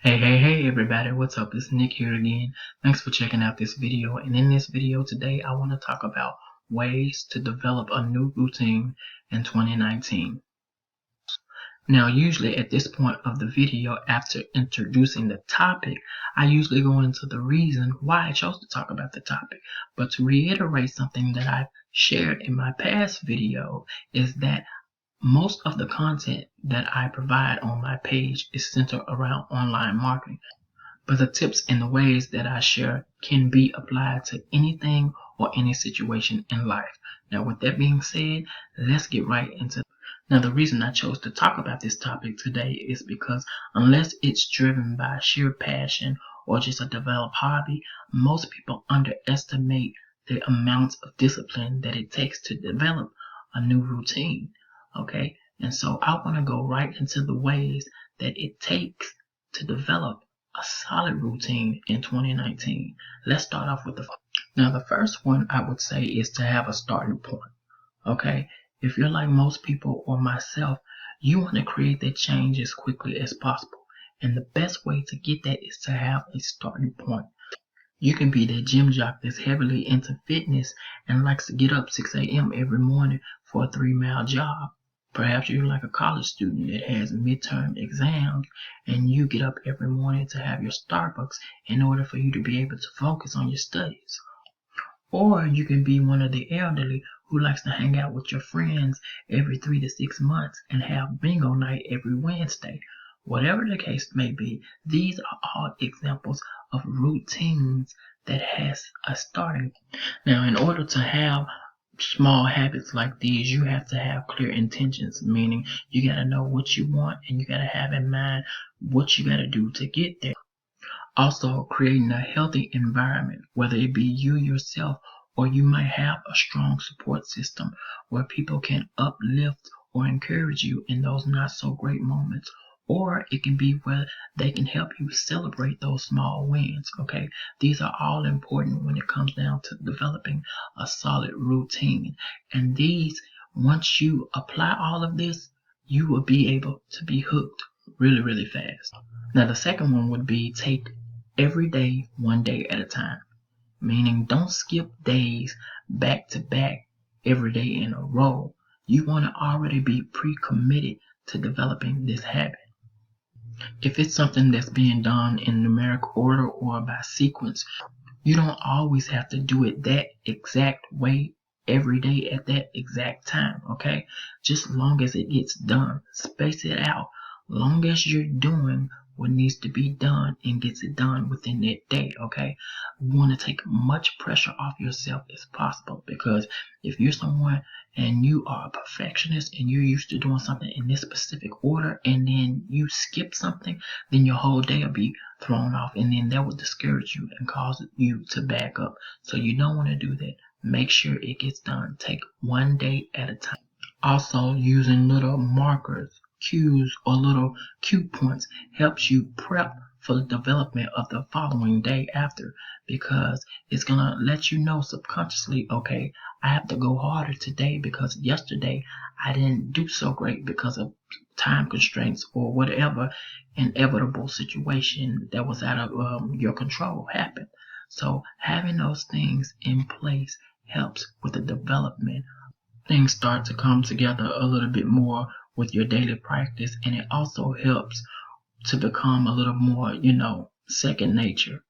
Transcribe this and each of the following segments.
Hey everybody, what's up? It's Nick here again. Thanks for checking out this video. And in this video today, I want to talk about ways to develop a new routine in 2019. Now, usually at this point of the video, after introducing the topic, I usually go into the reason why I chose to talk about the topic. But to reiterate something that I've shared in my past video is that most of the content that I provide on my page is centered around online marketing, but the tips and the ways that I share can be applied to anything or any situation in life. Now, with that being said, let's get right into it. Now, the reason I chose to talk about this topic today is because unless it's driven by sheer passion or just a developed hobby, most people underestimate the amount of discipline that it takes to develop a new routine. Okay, and so I want to go right into the ways that it takes to develop a solid routine in 2019. Let's start off with the first one I would say is to have a starting point. Okay, if you're like most people or myself, you want to create that change as quickly as possible, and the best way to get that is to have a starting point. You can be that gym jock that's heavily into fitness and likes to get up 6 a.m. every morning for a 3-mile jog. Perhaps you're like a college student that has midterm exams and you get up every morning to have your Starbucks in order for you to be able to focus on your studies. Or you can be one of the elderly who likes to hang out with your friends every 3 to 6 months and have bingo night every Wednesday. Whatever the case may be, these are all examples of routines that has a starting point. Now, in order to have small habits like these, you have to have clear intentions, meaning you got to know what you want and you got to have in mind what you got to do to get there. Also, creating a healthy environment, whether it be you yourself or you might have a strong support system where people can uplift or encourage you in those not so great moments. Or it can be where they can help you celebrate those small wins. Okay, these are all important when it comes down to developing a solid routine. And these, once you apply all of this, you will be able to be hooked really, really fast. Now, the second one would be take every day, one day at a time, meaning don't skip days back to back every day in a row. You want to already be pre-committed to developing this habit. If it's something that's being done in numeric order or by sequence, you don't always have to do it that exact way every day at that exact time, okay? Just long as it gets done. Space it out. Long as you're doing what needs to be done and gets it done within that day, okay? You want to take much pressure off yourself as possible, because if you're someone and you are a perfectionist and you're used to doing something in this specific order and then you skip something, then your whole day will be thrown off, and then that will discourage you and cause you to back up. So you don't want to do that. Make sure it gets done. Take one day at a time. Also, using little markers, cues, or little cue points helps you prep for the development of the following day after, because it's going to let you know subconsciously, okay, I have to go harder today because yesterday I didn't do so great because of time constraints or whatever inevitable situation that was out of your control happened. So having those things in place helps with the development. Things start to come together a little bit more with your daily practice, and it also helps to become a little more, second nature.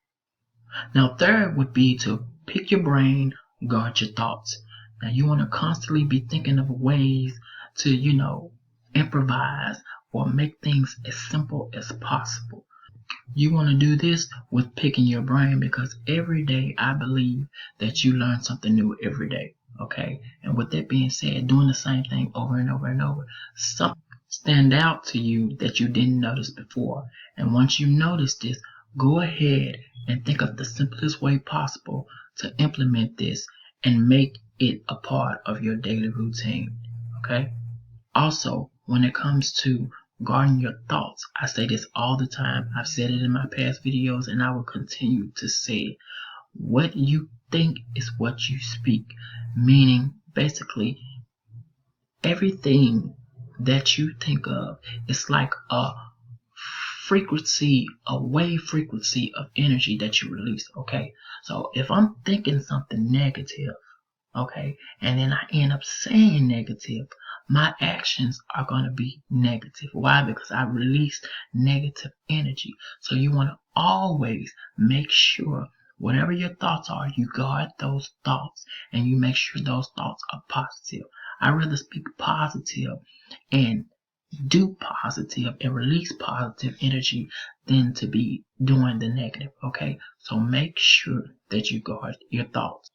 Now, third would be to pick your brain, guard your thoughts. Now, you want to constantly be thinking of ways to, improvise or make things as simple as possible. You want to do this with picking your brain, because every day I believe that you learn something new every day. Okay, and with that being said, doing the same thing over and over and over, something stand out to you that you didn't notice before. And once you notice this, go ahead and think of the simplest way possible to implement this and make it a part of your daily routine. Okay. Also, when it comes to guarding your thoughts, I say this all the time. I've said it in my past videos and I will continue to say it. What you think is what you speak, meaning basically everything that you think of is like a wave frequency of energy that you release. Okay, so if I'm thinking something negative, okay, and then I end up saying negative, my actions are going to be negative. Why? Because I released negative energy. So you want to always make sure whatever your thoughts are, you guard those thoughts and you make sure those thoughts are positive. I rather speak positive and do positive and release positive energy than to be doing the negative. Okay, so make sure that you guard your thoughts.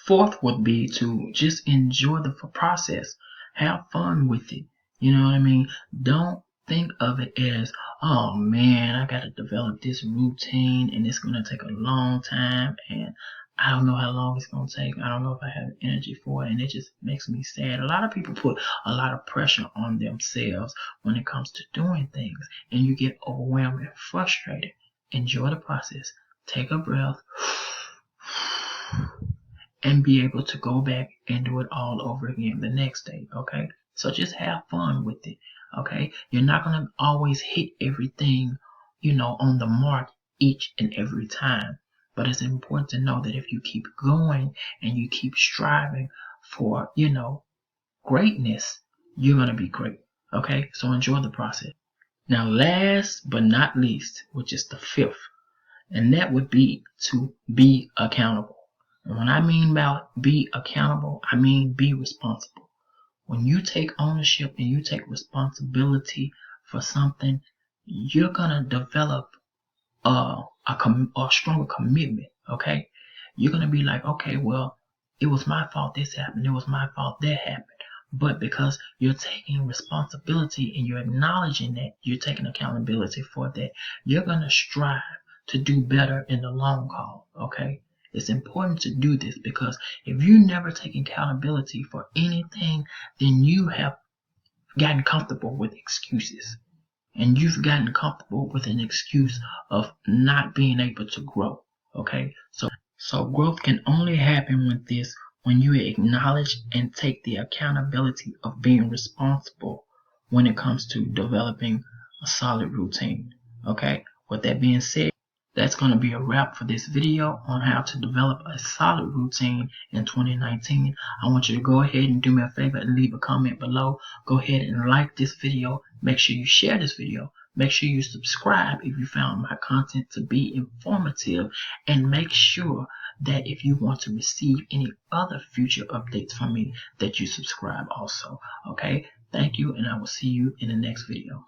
Fourth would be to just enjoy the process. Have fun with it. You know what I mean? Don't think of it as, oh man, I got to develop this routine and it's going to take a long time and I don't know how long it's going to take. I don't know if I have energy for it, and it just makes me sad. A lot of people put a lot of pressure on themselves when it comes to doing things, and you get overwhelmed and frustrated. Enjoy the process. Take a breath and be able to go back and do it all over again the next day. Okay, so just have fun with it. Okay, you're not going to always hit everything, on the mark each and every time, but it's important to know that if you keep going and you keep striving for greatness, you're going to be great. Okay, so enjoy the process. Now, last but not least, which is the fifth, and that would be to be accountable. And when I mean about be accountable, I mean be responsible. When you take ownership and you take responsibility for something, you're gonna develop a stronger commitment. Okay, you're gonna be like, okay, well, it was my fault this happened, it was my fault that happened. But because you're taking responsibility and you're acknowledging that, you're taking accountability for that, you're gonna strive to do better in the long haul. Okay, it's important to do this because if you never take accountability for anything, then you have gotten comfortable with excuses. And you've gotten comfortable with an excuse of not being able to grow. Okay, so growth can only happen when you acknowledge and take the accountability of being responsible when it comes to developing a solid routine. Okay, with that being said, that's going to be a wrap for this video on how to develop a solid routine in 2019. I want you to go ahead and do me a favor and leave a comment below. Go ahead and like this video. Make sure you share this video. Make sure you subscribe if you found my content to be informative. And make sure that if you want to receive any other future updates from me, that you subscribe also. Okay? Thank you, and I will see you in the next video.